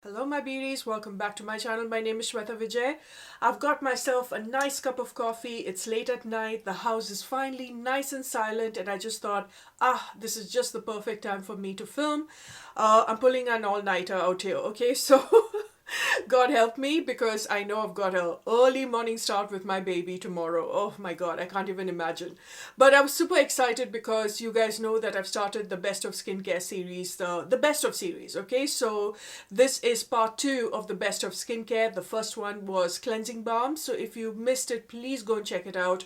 Hello my beauties, welcome back to my channel. My name is shwetavijay. I've got myself a nice cup of coffee. It's late at night, the house is finally nice and silent, and I just thought, this is just the perfect time for me to film. I'm pulling an all-nighter out here, okay? So God help me, because I know I've got an early morning start with my baby tomorrow. Oh my God, I can't even imagine. But I was super excited because you guys know that I've started the Best of Skincare series, the Best of series, okay? So this is part 2 of the Best of Skincare. The first one was Cleansing Balm. So if you missed it, please go and check it out.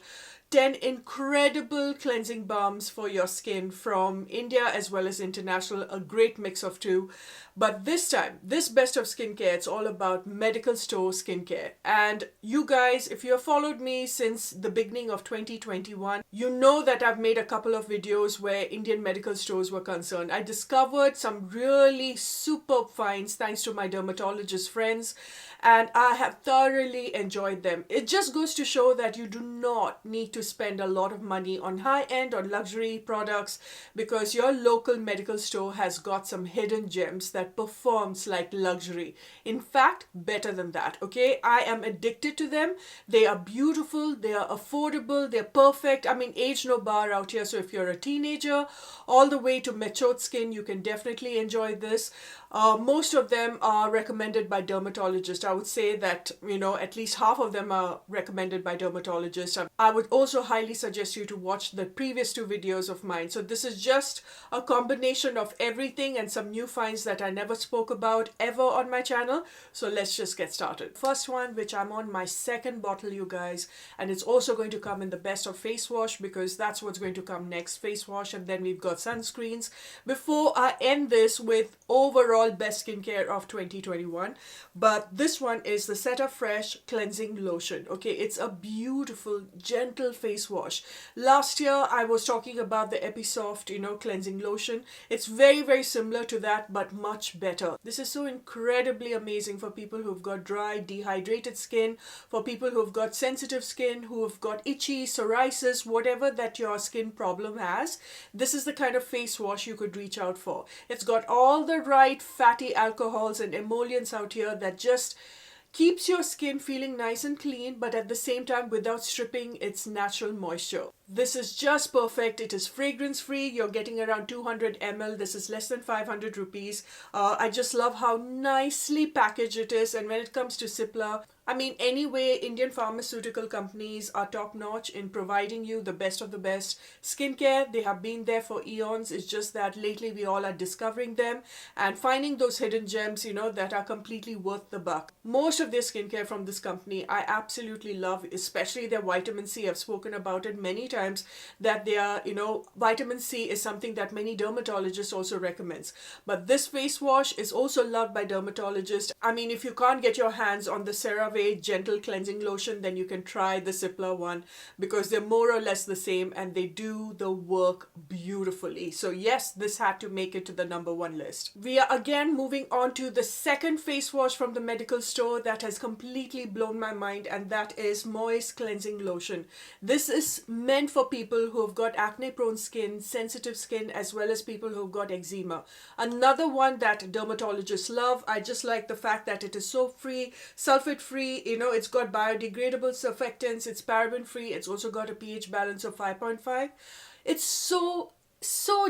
10 incredible cleansing balms for your skin from India as well as international, a great mix of two. But this time, this Best of Skincare, it's all about medical store skincare. And you guys, if you have followed me since the beginning of 2021, you know that I've made a couple of videos where Indian medical stores were concerned. I discovered some really superb finds thanks to my dermatologist friends, and I have thoroughly enjoyed them. It just goes to show that you do not need to spend a lot of money on high-end or luxury products, because your local medical store has got some hidden gems that performs like luxury. In fact, better than that, okay? I am addicted to them. They are beautiful, they are affordable, they're perfect. I mean, age no bar out here. So if you're a teenager all the way to matured skin, you can definitely enjoy this. Most of them are recommended by dermatologists. I would say that, at least half of them are recommended by dermatologists. I would also highly suggest you to watch the previous 2 videos of mine. So this is just a combination of everything and some new finds that I never spoke about ever on my channel. So let's just get started. First one, which I'm on my second bottle, you guys, and it's also going to come in the Best of Face Wash, because that's what's going to come next, face wash, and then we've got sunscreens. Before I end this with overall best skincare of 2021, but this one is the Set Fresh Cleansing Lotion. Okay, it's a beautiful, gentle face wash. Last year I was talking about the Episoft, cleansing lotion. It's very, very similar to that, but much better. This is so incredibly amazing for people who've got dry, dehydrated skin, for people who've got sensitive skin, who've got itchy, psoriasis, whatever that your skin problem has. This is the kind of face wash you could reach out for. It's got all the right fatty alcohols and emollients out here that just keeps your skin feeling nice and clean, but at the same time without stripping its natural moisture. This is just perfect. It is fragrance free. You're getting around 200 ml. This is less than 500 rupees. I just love how nicely packaged it is. And when it comes to Cipla, I mean, anyway, Indian pharmaceutical companies are top notch in providing you the best of the best skincare. They have been there for eons. It's just that lately we all are discovering them and finding those hidden gems, that are completely worth the buck. Most of their skincare from this company I absolutely love, especially their vitamin C. I've spoken about it many times that they are, vitamin C is something that many dermatologists also recommends. But this face wash is also loved by dermatologists. I mean, if you can't get your hands on the CeraVe Gentle Cleansing Lotion, then you can try the Cipla one, because they're more or less the same and they do the work beautifully. So yes, this had to make it to the #1 list. We are again moving on to the second face wash from the medical store that has completely blown my mind, and that is Moist Cleansing Lotion. This is meant for people who have got acne prone skin, sensitive skin, as well as people who've got eczema. Another one that dermatologists love. I just like the fact that it is soap free, sulfate free, it's got biodegradable surfactants, it's paraben free, it's also got a pH balance of 5.5. It's so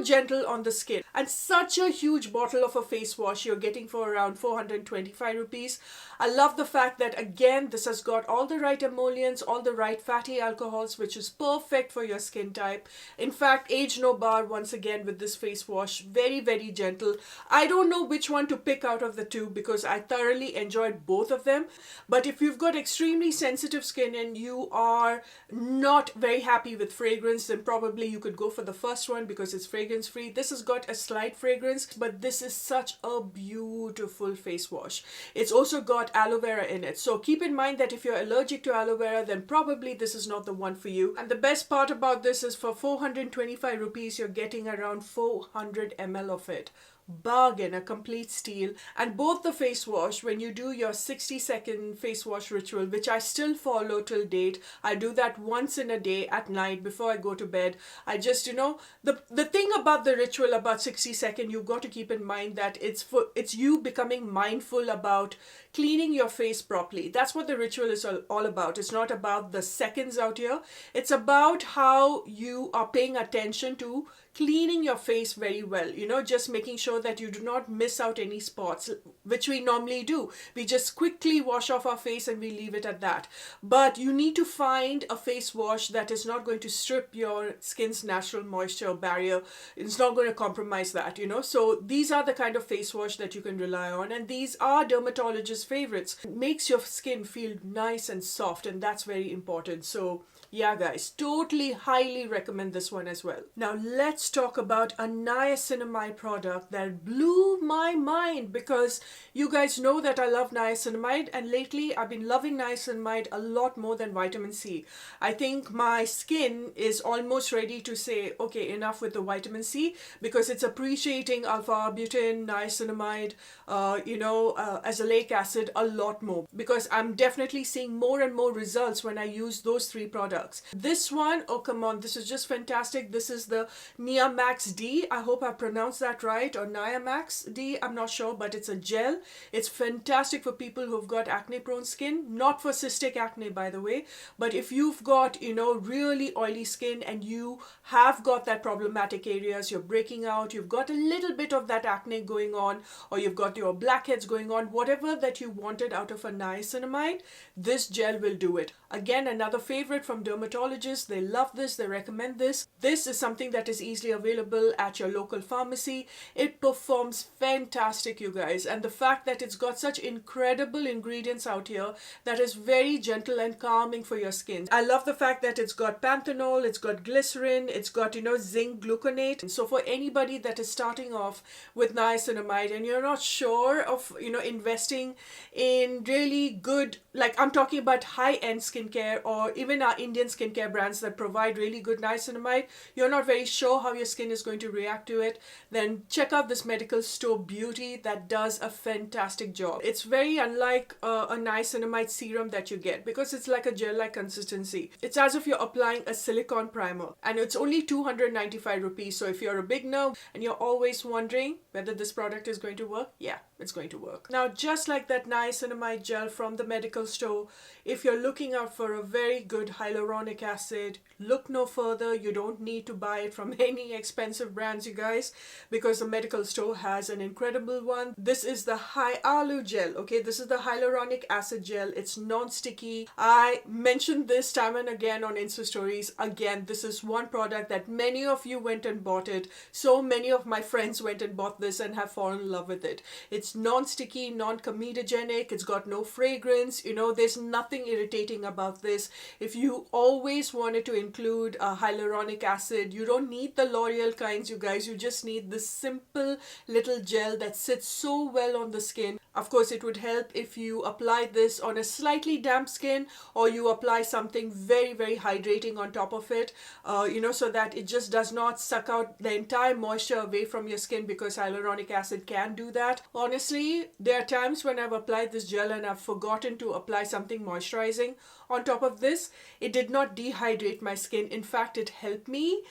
gentle on the skin, and such a huge bottle of a face wash you're getting for around 425 rupees. I love the fact that again this has got all the right emollients, all the right fatty alcohols, which is perfect for your skin type. In fact, age no bar once again with this face wash. Very, very gentle. I don't know which one to pick out of the two, because I thoroughly enjoyed both of them. But if you've got extremely sensitive skin and you are not very happy with fragrance, then probably you could go for the first one, because it's fragrance free. This has got a slight fragrance, but this is such a beautiful face wash. It's also got aloe vera in it. So keep in mind that if you're allergic to aloe vera, then probably this is not the one for you. And the best part about this is for 425 rupees, you're getting around 400 ml of it. bargain, a complete steal. And both the face wash, when you do your 60-second face wash ritual, which I still follow till date, I do that once in a day at night before I go to bed. I just, the thing about the ritual about 60-second, you've got to keep in mind that it's you becoming mindful about cleaning your face properly. That's what the ritual is all about. It's not about the seconds out here. It's about how you are paying attention to cleaning your face very well, just making sure that you do not miss out any spots, which we normally do. We just quickly wash off our face and we leave it at that. But you need to find a face wash that is not going to strip your skin's natural moisture barrier. It's not going to compromise that, So these are the kind of face wash that you can rely on, and these are dermatologists' favorites. It makes your skin feel nice and soft, and that's very important. So yeah, guys, totally highly recommend this one as well. Now let's talk about a niacinamide product that blew my mind, because you guys know that I love niacinamide, and lately I've been loving niacinamide a lot more than vitamin C. I think my skin is almost ready to say, okay, enough with the vitamin C, because it's appreciating alpha-arbutin, niacinamide, azelaic acid a lot more, because I'm definitely seeing more and more results when I use those three products. This one, oh come on, this is just fantastic. This is the Niamax D. I hope I pronounced that right, or Niamax D. I'm not sure, but it's a gel. It's fantastic for people who've got acne prone skin, not for cystic acne, by the way, but if you've got, really oily skin and you have got that problematic areas, you're breaking out, you've got a little bit of that acne going on, or you've got your blackheads going on, whatever that you wanted out of a niacinamide, this gel will do it. Again, another favorite from dermatologists. They love this, they recommend this. This is something that is easily available at your local pharmacy. It performs fantastic, you guys, and the fact that it's got such incredible ingredients out here that is very gentle and calming for your skin. I love the fact that it's got panthenol, it's got glycerin, it's got zinc gluconate. So for anybody that is starting off with niacinamide and you're not sure of investing in really good, like I'm talking about high-end skincare, or even our Indian skincare brands that provide really good niacinamide, you're not very sure how your skin is going to react to it, then check out this medical store beauty that does a fantastic job. It's very unlike a niacinamide serum that you get, because it's like a gel-like consistency. It's as if you're applying a silicone primer, and it's only 295 rupees. So if you're a beginner and you're always wondering whether this product is going to work, yeah, it's going to work. Now, just like that niacinamide gel from the medical store, if you're looking out for a very good hyaluronic acid, look no further. You don't need to buy it from any expensive brands, you guys, because the medical store has an incredible one. This is the Hyalu gel, okay? This is the hyaluronic acid gel. It's non-sticky. I mentioned this time and again on Insta stories. Again, this is one product that many of you went and bought it. So many of my friends went and bought this and have fallen in love with it. It's non-sticky, non-comedogenic. It's got no fragrance. There's nothing irritating about this. If you always wanted to include hyaluronic acid, you don't need the L'Oreal kinds, you guys. You just need this simple little gel that sits so well on the skin. Of course, it would help if you apply this on a slightly damp skin, or you apply something very, very hydrating on top of it, so that it just does not suck out the entire moisture away from your skin, because hyaluronic acid can do that. Honestly, there are times when I've applied this gel and I've forgotten to apply something moisturizing on top of this. It did not dehydrate my skin. In fact, it helped me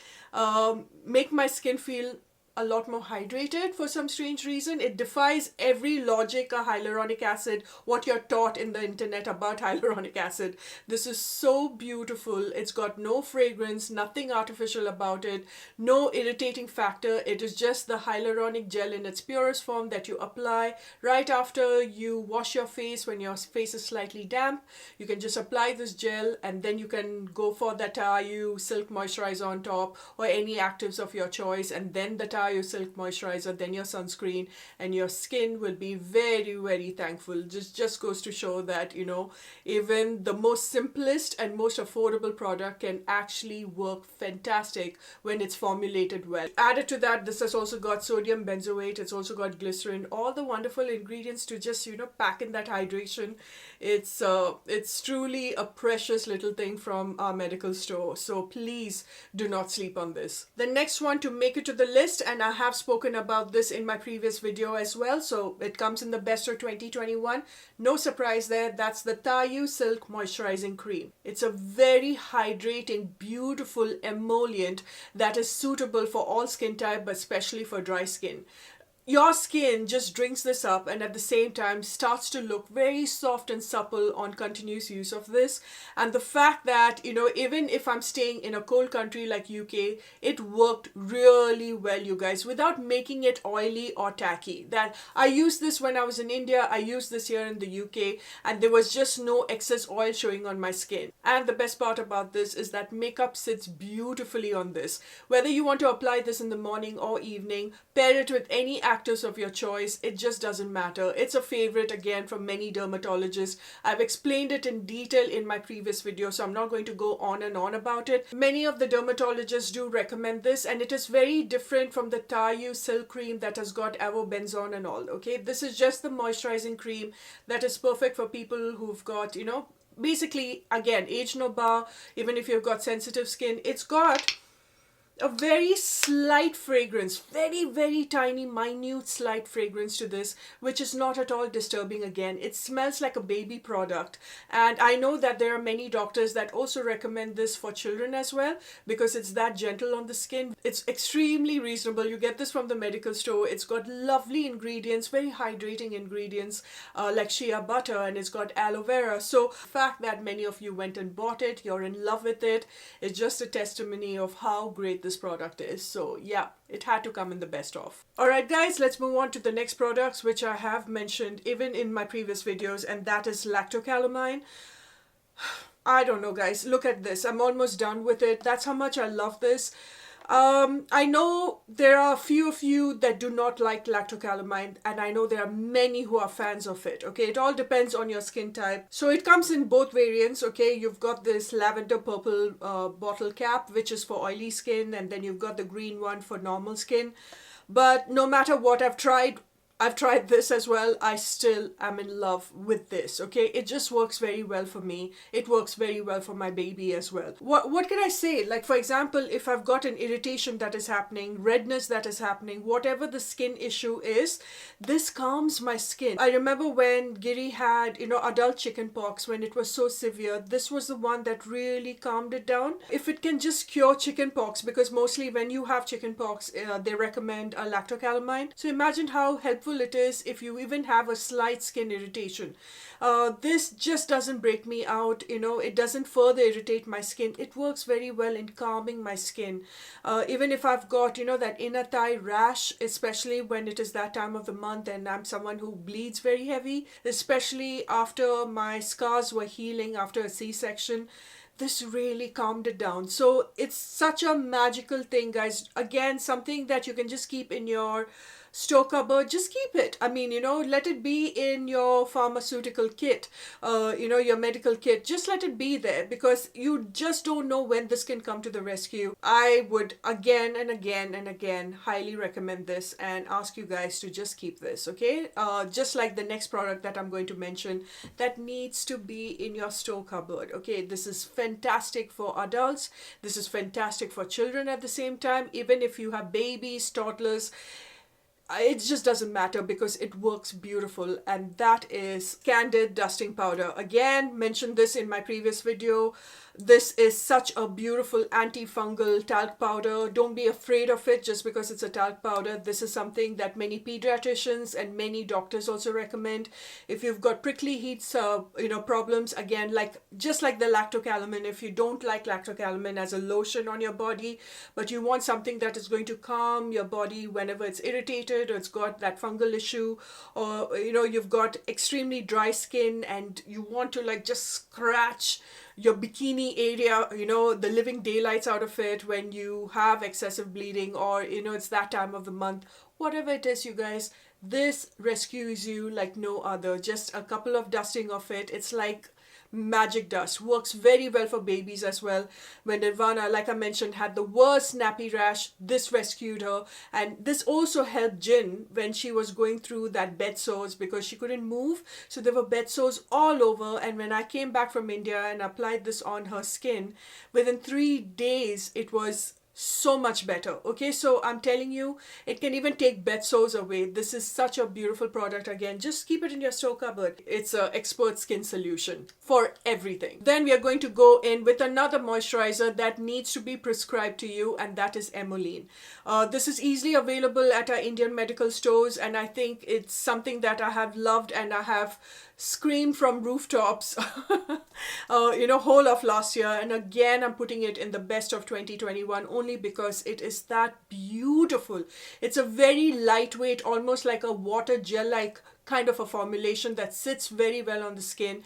make my skin feel a lot more hydrated for some strange reason. It defies every logic of hyaluronic acid, what you're taught in the internet about hyaluronic acid. This is so beautiful. It's got no fragrance, nothing artificial about it, no irritating factor. It is just the hyaluronic gel in its purest form that you apply right after you wash your face when your face is slightly damp. You can just apply this gel, and then you can go for the Taiyo silk moisturizer on top, or any actives of your choice, and then the Taiyo silk moisturizer, then your sunscreen, and your skin will be very, very thankful. Just goes to show that even the most simplest and most affordable product can actually work fantastic when it's formulated well. Added to that, this has also got sodium benzoate. It's also got glycerin, all the wonderful ingredients to just pack in that hydration. It's truly a precious little thing from our medical store. So please do not sleep on this. The next one to make it to the list, and I have spoken about this in my previous video as well, so it comes in the best of 2021. No surprise there, that's the Taiyo Silk Moisturizing Cream. It's a very hydrating, beautiful emollient that is suitable for all skin type, but especially for dry skin. Your skin just drinks this up and at the same time starts to look very soft and supple on continuous use of this. And the fact that, you know, even if I'm staying in a cold country like UK, it worked really well, you guys, without making it oily or tacky. That I used this when I was in India, I used this here in the UK, and there was just no excess oil showing on my skin. And the best part about this is that makeup sits beautifully on this. Whether you want to apply this in the morning or evening, pair it with any actors of your choice, it just doesn't matter. It's a favorite again from many dermatologists. I've explained it in detail in my previous video, so I'm not going to go on and on about it. Many of the dermatologists do recommend this, and it is very different from the Taiyo Silk Cream that has got avobenzone and all, okay? This is just the moisturizing cream that is perfect for people who've got, you know, basically, again, age no bar, even if you've got sensitive skin. It's got a very slight fragrance, very tiny, minute, slight fragrance to this, which is not at all disturbing. Again, it smells like a baby product, and I know that there are many doctors that also recommend this for children as well, because it's that gentle on the skin. It's extremely reasonable. You get this from the medical store. It's got lovely ingredients, very hydrating ingredients, like shea butter, and it's got aloe vera. So the fact that many of you went and bought it, you're in love with it, is just a testimony of how great this product is. So yeah, it had to come in the best of. Alright guys, let's move on to the next products, which I have mentioned even in my previous videos, and that is LactoCalamine. I don't know guys, look at this. I'm almost done with it. That's how much I love this. I know there are a few of you that do not like LactoCalamine, and I know there are many who are fans of it, okay? It all depends on your skin type. So it comes in both variants, okay? You've got this lavender purple bottle cap, which is for oily skin, and then you've got the green one for normal skin. But no matter what, I've tried this as well. I still am in love with this, okay? It just works very well for me. It works very well for my baby as well. What can I say? Like, for example, if I've got an irritation that is happening, redness that is happening, whatever the skin issue is, this calms my skin. I remember when Giri had, you know, adult chickenpox, when it was so severe, this was the one that really calmed it down. If it can just cure chickenpox, because mostly when you have chickenpox, they recommend a LactoCalamine. So imagine how helpful it is if you even have a slight skin irritation. This just doesn't break me out, you know, it doesn't further irritate my skin. It works very well in calming my skin. Even if I've got, you know, that inner thigh rash, especially when it is that time of the month and I'm someone who bleeds very heavy, especially after my scars were healing after a C-section, this really calmed it down. So it's such a magical thing, guys. Again, something that you can just keep in your store cupboard. Just keep it. I mean, you know, let it be in your pharmaceutical kit, you know, your medical kit. Just let it be there, because you just don't know when this can come to the rescue. I would again and again and again highly recommend this and ask you guys to just keep this, okay? Just like the next product that I'm going to mention, that needs to be in your store cupboard, okay? This is fantastic for adults. This is fantastic for children at the same time. Even if you have babies, toddlers, it just doesn't matter, because it works beautiful. And that is Candid Dusting Powder. Again, mentioned this in my previous video. This is such a beautiful antifungal talc powder. Don't be afraid of it just because it's a talc powder. This is something that many pediatricians and many doctors also recommend. If you've got prickly heats, you know, problems, again, like just like the LactoCalamine, if you don't like LactoCalamine as a lotion on your body, but you want something that is going to calm your body whenever it's irritated or it's got that fungal issue, or, you know, you've got extremely dry skin and you want to like just scratch your bikini area, you know, the living daylights out of it when you have excessive bleeding, or, you know, it's that time of the month, whatever it is, you guys, this rescues you like no other. Just a couple of dusting of it, it's like magic dust. Works very well for babies as well. When Nirvana, like I mentioned, had the worst nappy rash, this rescued her. And this also helped Jin when she was going through that bed sores, because she couldn't move, so there were bed sores all over. And when I came back from India and applied this on her skin, within 3 days it was so much better. Okay, so I'm telling you, it can even take bed sores away. This is such a beautiful product. Again, just keep it in your store cupboard. It's a expert skin solution for everything. Then we are going to go in with another moisturizer that needs to be prescribed to you, and that is Emoline. This is easily available at our Indian medical stores, and I think it's something that I have loved and I have screamed from rooftops whole of last year. And again, I'm putting it in the best of 2021 only because it is that beautiful. It's a very lightweight, almost like a water gel like kind of a formulation that sits very well on the skin,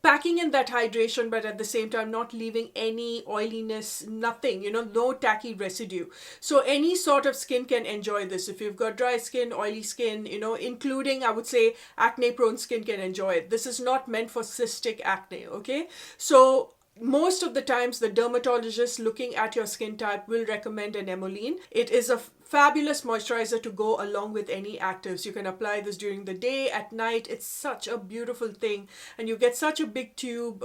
packing in that hydration, but at the same time not leaving any oiliness, nothing, no tacky residue. So any sort of skin can enjoy this. If you've got dry skin, oily skin, including, I would say, acne prone skin can enjoy it. This is not meant for cystic acne, okay? So most of the times the dermatologist looking at your skin type will recommend an Emoline. It is a fabulous moisturizer to go along with any actives. You can apply this during the day, at night. It's such a beautiful thing, and you get such a big tube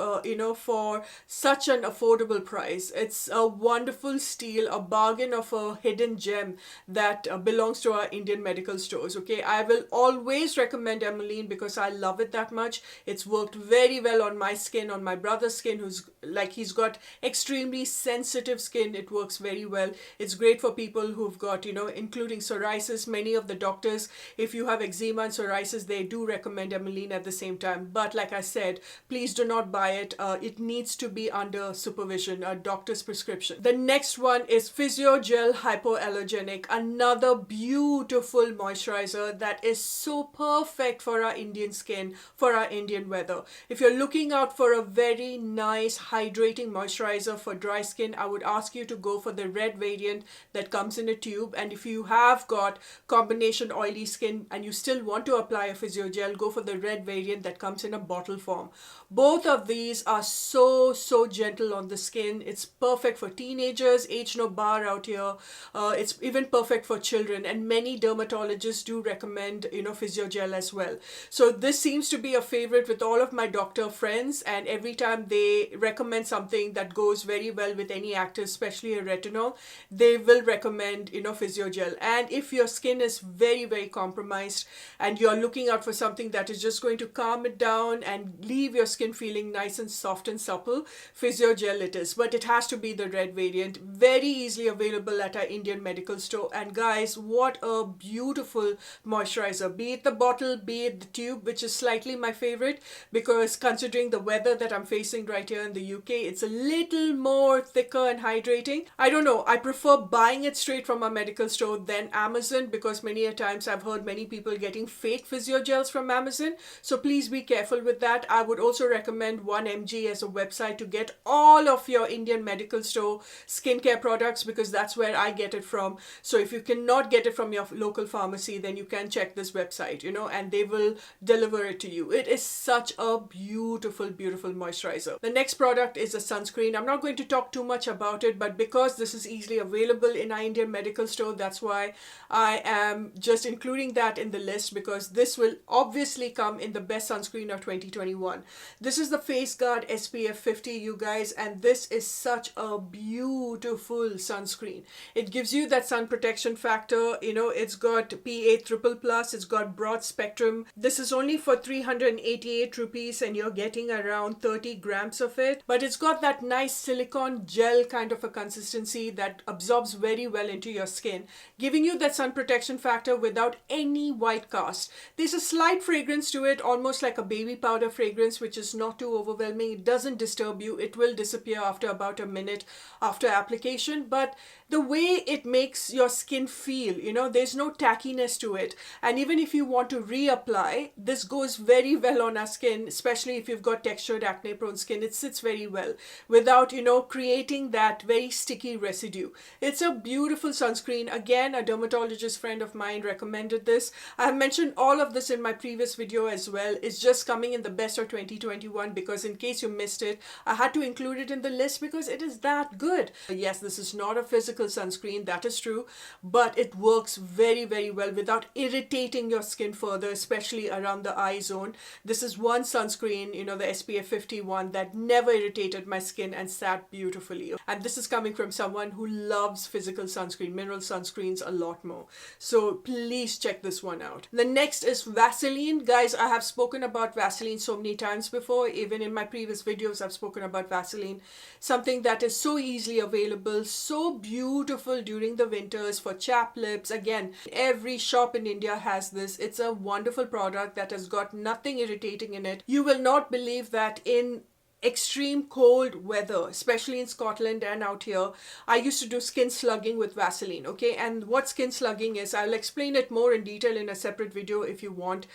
for such an affordable price. It's a wonderful steal, a bargain of a hidden gem that belongs to our Indian medical stores. Okay, I will always recommend Emoline because I love it that much. It's worked very well on my skin, on my brother's skin, he's got extremely sensitive skin. It works very well. It's great for people who've got including psoriasis. Many of the doctors, if you have eczema and psoriasis, they do recommend Emoline at the same time. But like I said, please do not buy it. It needs to be under supervision, a doctor's prescription. The next one is Physiogel Hypoallergenic, another beautiful moisturizer that is so perfect for our Indian skin, for our Indian weather. If you're looking out for a very nice hydrating moisturizer for dry skin, I would ask you to go for the red variant that comes in a tube. And if you have got combination oily skin and you still want to apply a Physiogel, go for the red variant that comes in a bottle form. Both of these are so gentle on the skin. It's perfect for teenagers, age no bar out here. It's even perfect for children, and many dermatologists do recommend Physiogel as well. So this seems to be a favorite with all of my doctor friends, and every time they recommend something that goes very well with any active, especially a retinol, they will recommend Physiogel. And if your skin is very compromised and you're looking out for something that is just going to calm it down and leave your skin feeling nice and soft and supple, Physiogel it is. But it has to be the red variant, very easily available at our Indian medical store. And guys, what a beautiful moisturizer, be it the bottle, be it the tube, which is slightly my favorite because considering the weather that I'm facing right here in the UK, it's a little more thicker and hydrating. I don't know, I prefer buying it straight from a medical store than Amazon because many a times I've heard many people getting fake Physiogels from Amazon. So please be careful with that. I would also recommend 1mg as a website to get all of your Indian medical store skincare products because that's where I get it from. So if you cannot get it from your local pharmacy, then you can check this website, and they will deliver it to you. It is such a beautiful moisturizer. The next product is a sunscreen. I'm not going to talk too much about it, but because this is easily available in our Indian medical store, that's why I am just including that in the list because this will obviously come in the best sunscreen of 2021. This is the Face Guard SPF 50, you guys, and this is such a beautiful sunscreen. It gives you that sun protection factor. It's got PA+++, it's got broad spectrum. This is only for 388 rupees and you're getting around 30 grams of it, but it's got that nice silicone gel kind of a consistency that absorbs very well into your skin, giving you that sun protection factor without any white cast. There's a slight fragrance to it, almost like a baby powder fragrance, which is not too overwhelming. It doesn't disturb you. It will disappear after about a minute after application, but the way it makes your skin feel, there's no tackiness to it. And even if you want to reapply, this goes very well on our skin, especially if you've got textured acne prone skin. It sits very well without, creating that very sticky residue. It's a beautiful sunscreen. sunscreen. Again, a dermatologist friend of mine recommended this. I have mentioned all of this in my previous video as well. It's just coming in the best of 2021 because in case you missed it, I had to include it in the list because it is that good. Yes, this is not a physical sunscreen, that is true, but it works very, very well without irritating your skin further, especially around the eye zone. This is one sunscreen, you know, the SPF 51, that never irritated my skin and sat beautifully. And this is coming from someone who loves physical sunscreen, mineral sunscreens a lot more. So please check this one out. The next is Vaseline. Guys, I have spoken about Vaseline so many times before. Even in my previous videos, I've spoken about Vaseline. Something that is so easily available, so beautiful during the winters for chapped lips. Again, every shop in India has this. It's a wonderful product that has got nothing irritating in it. You will not believe that in extreme cold weather, especially in Scotland and out here, I used to do skin slugging with Vaseline, okay? And what skin slugging is, I'll explain it more in detail in a separate video if you want.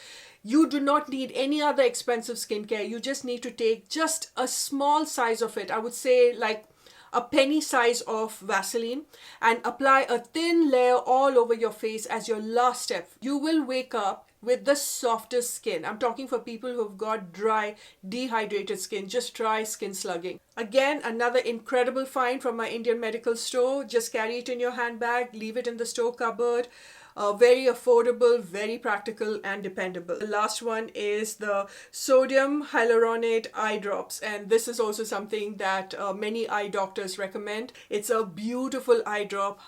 You do not need any other expensive skincare. You just need to take just a small size of it. I would say like a penny size of Vaseline and apply a thin layer all over your face as your last step. You will wake up with the softest skin. I'm talking for people who've got dry, dehydrated skin. Just try skin slugging. Again, another incredible find from my Indian medical store. Just carry it in your handbag, leave it in the store cupboard. Very affordable, very practical and dependable. The last one is the sodium hyaluronate eye drops, and this is also something that many eye doctors recommend. It's a beautiful eye drop.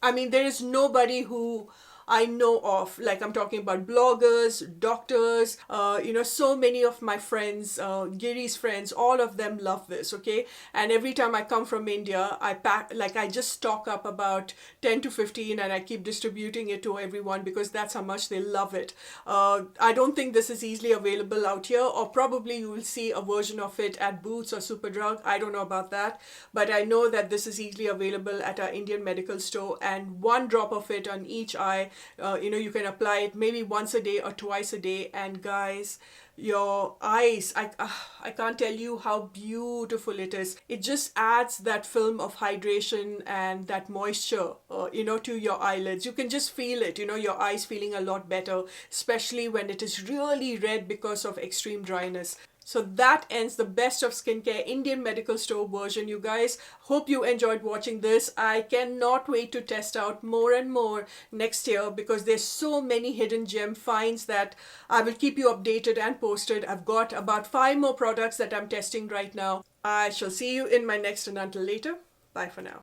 I mean, there is nobody who I know of, like I'm talking about bloggers, doctors, you know, so many of my friends, Giri's friends, all of them love this, okay? And every time I come from India, I just stock up about 10 to 15 and I keep distributing it to everyone because that's how much they love it. I don't think this is easily available out here, or probably you will see a version of it at Boots or Superdrug. I don't know about that, but I know that this is easily available at our Indian medical store, and one drop of it on each eye. You know, you can apply it maybe once a day or twice a day, and guys, your eyes, I can't tell you how beautiful it is. It just adds that film of hydration and that moisture, you know, to your eyelids. You can just feel it, you know, your eyes feeling a lot better, especially when it is really red because of extreme dryness. So that ends the best of skincare Indian medical store version, you guys. Hope you enjoyed watching this. I cannot wait to test out more and more next year because there's so many hidden gem finds that I will keep you updated and posted. I've got about 5 more products that I'm testing right now. I shall see you in my next, and until later, bye for now.